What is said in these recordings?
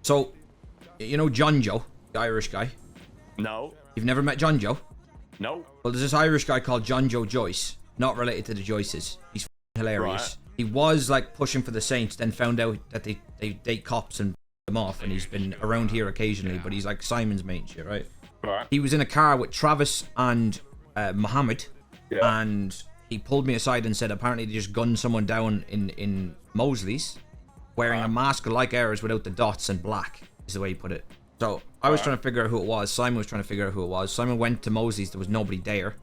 So, you know John Joe, the Irish guy? No. You've never met John Joe? No. Well, there's this Irish guy called John Joe Joyce, not related to the Joyces. He's hilarious. Right. He was like pushing for the Saints, then found out that they date cops and them off, and he's been around here occasionally, but he's like Simon's mate and shit, right? Right. He was in a car with Travis and Mohammed, Yeah. and he pulled me aside and said apparently they just gunned someone down in Mosley's wearing a mask like ours without the dots and black, is the way he put it. So I was trying to figure out who it was. Simon was trying to figure out who it was. Simon went to Mosley's. There was nobody there.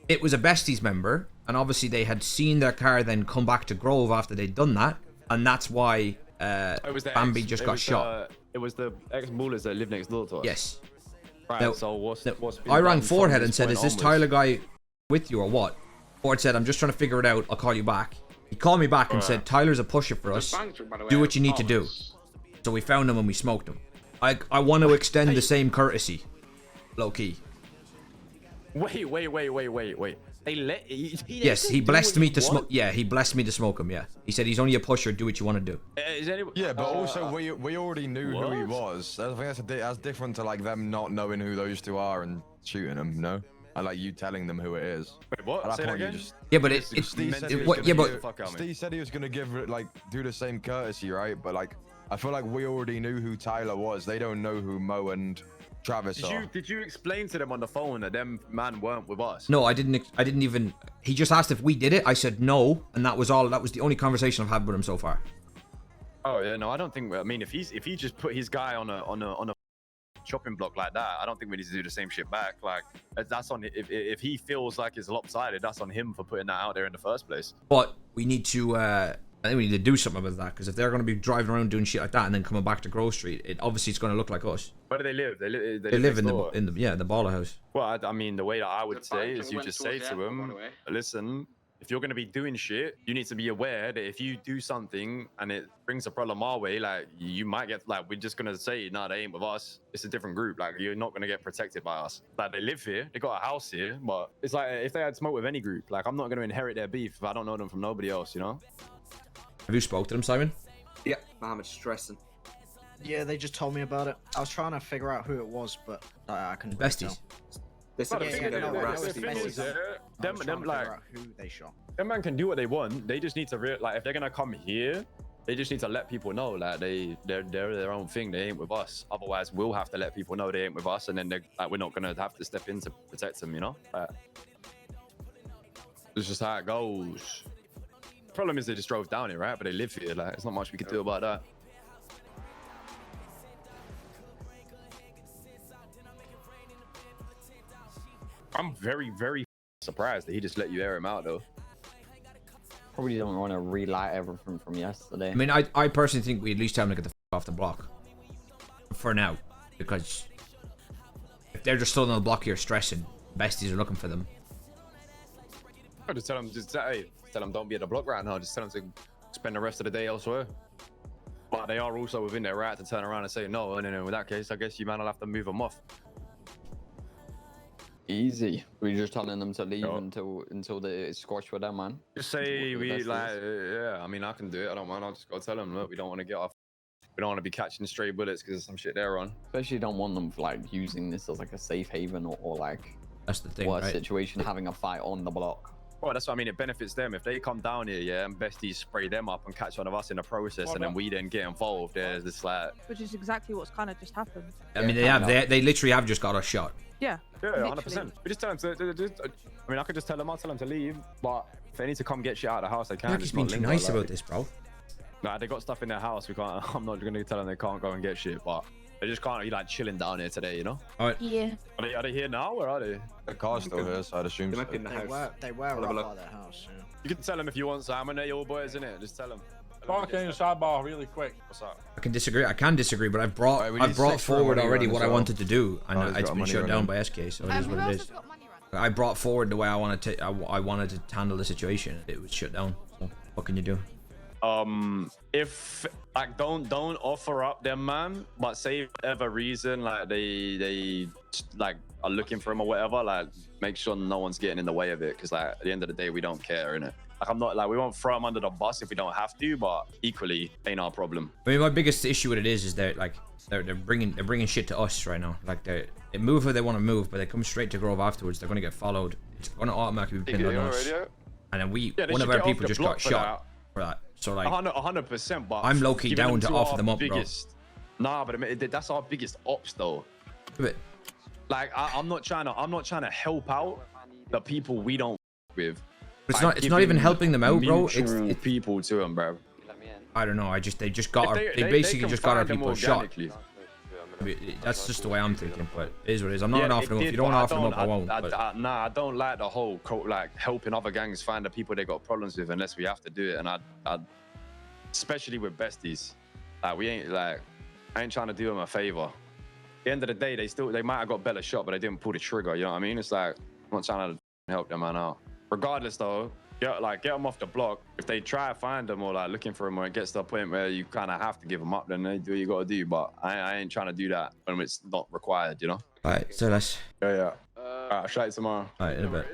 It was a besties member, and obviously they had seen their car then come back to Grove after they'd done that, and that's why Bambi just got shot. It was the ex-Ballas that lived next door to us. Yes. Right. Now, So what's been I rang done from Forehead this and said, point "Is this onwards? Tyler guy with you or what?" Ford said, "I'm just trying to figure it out. I'll call you back." He called me back and said, "Tyler's a pusher for us. Do what you need to do." So we found him and we smoked him. I want to extend the same courtesy, low key. Wait. They let. Yes, he blessed me to smoke. Yeah, he blessed me to smoke him. Yeah, he said he's only a pusher. Do what you want to do. Is anyone? Yeah, but also we already knew who he was. I think that's different to like them not knowing who those two are and shooting them. No, and like you telling them who it is. Wait, what? At Say that that point, you again? just. Yeah, but Steve said Steve said he was gonna give it like do the same courtesy, right? But like I feel like we already knew who Tyler was. They don't know who Mo and Travis are. Did you explain to them on the phone that them man weren't with us? No, I didn't even. He just asked if we did it. I said no, and that was all. That was the only conversation I've had with him so far. Oh yeah, no, I don't think. I mean, if he just put his guy on a chopping block like that, I don't think we need to do the same shit back. Like that's on if he feels like it's lopsided, that's on him for putting that out there in the first place. But we need to. I think we need to do something about that, because if they're going to be driving around doing shit like that and then coming back to Grove Street, obviously it's going to look like us. Where do they live? They live in the Baller house. Well, I mean, the way that I would say is you just say to them, listen, if you're going to be doing shit, you need to be aware that if you do something and it brings a problem our way, like you might get, like, we're just going to say, no, they ain't with us. It's a different group. Like, you're not going to get protected by us. Like, they live here. They got a house here. But it's like, if they had smoke with any group, like, I'm not going to inherit their beef if I don't know them from nobody else, you know? Have you spoke to them, Simon? Yeah, Mohammed's stressing. Yeah, they just told me about it. I was trying to figure out who it was, but I couldn't. Besties. This But is the thing is, them like who they shot. them man can do what they want. They just need to like if they're gonna come here, they just need to let people know like they're their own thing. They ain't with us. Otherwise, we'll have to let people know they ain't with us, and then they're like we're not gonna have to step in to protect them. You know, it's just how it goes. Problem is they just drove down here, right? But they live here. Like, there's not much we can do about that. I'm very, very surprised that he just let you air him out, though. Probably don't want to relight everything from yesterday. I mean, I personally think we at least tell them to get the off the block. For now. Because if they're just still on the block here stressing, besties are looking for them. I just tell them, tell them don't be at the block right now. Just tell them to spend the rest of the day elsewhere. But they are also within their right to turn around and say, no, in that case, I guess you man will have to move them off. Easy. We're just telling them to leave until they squash with them, man. Just say we like, yeah. I mean, I can do it. I don't mind. I'll just go tell them, look, we don't want to get off. We don't want to be catching stray bullets because of some shit they're on. Especially don't want them like using this as like a safe haven or like that's the thing, worst right? situation, having a fight on the block. Well, that's what I mean. It benefits them if they come down here, yeah, and besties spray them up and catch one of us in the process, and then we then get involved. There's this like, which is exactly what's kind of just happened. I mean, they literally have just got us shot. Yeah. Yeah, 100%. We just tell them to. I mean, I could just tell them. I'll tell them to leave, but if they need to come get shit out of the house, they can. You're just being too nice about this, bro. Nah, they got stuff in their house. We can't. I'm not gonna tell them they can't go and get shit, but they just can't be like chilling down here today, you know? All right. Yeah. Are they here now? Where are they? The car's still here, so I'd assume. They might be in the house. They were right by their house. Yeah. You can tell them if you want, Simon. They're your boys, innit? Just tell them. Talking in sidebar really quick. What's up? I can disagree, but I've brought forward already what I wanted to do, and it's been shut down by SK, so it is what it is. I brought forward the way I wanted to. I wanted to handle the situation. It was shut down. So what can you do? If like don't offer up them, man, but say for whatever reason like they like are looking for him or whatever, like make sure no one's getting in the way of it, because like at the end of the day we don't care, innit? Like, I'm not like, we won't throw them under the bus if we don't have to, but equally ain't our problem. I mean, my biggest issue with it is they're like they're bringing shit to us right now. Like they move where they want to move, but they come straight to Grove afterwards. They're gonna get followed. It's gonna automatically be pinned on us. And then one of our people just got shot for that. So like 100%. But I'm low key down to offer them up, bro. Nah, but that's our biggest ops though. But like I'm not trying to help out the people we don't with. It's not even helping them out, bro. It's people to them, bro. I don't know. They basically just got our people shot. That's just the way I'm thinking, but it is what it is. I'm not gonna offer them up. If you don't offer them up, I won't. Nah, I don't like the whole like helping other gangs find the people they got problems with unless we have to do it. And I especially with besties, like I ain't trying to do them a favor. At the end of the day, they might have got better shot, but they didn't pull the trigger. You know what I mean? It's like I'm not trying to help them man out. Regardless though, get them off the block. If they try to find them or like looking for them, or it gets to a point where you kind of have to give them up, then they do what you gotta do. But I ain't trying to do that when it's not required, you know. Alright, so let's. Yeah. Alright, I'll shout you tomorrow. Alright, in a bit.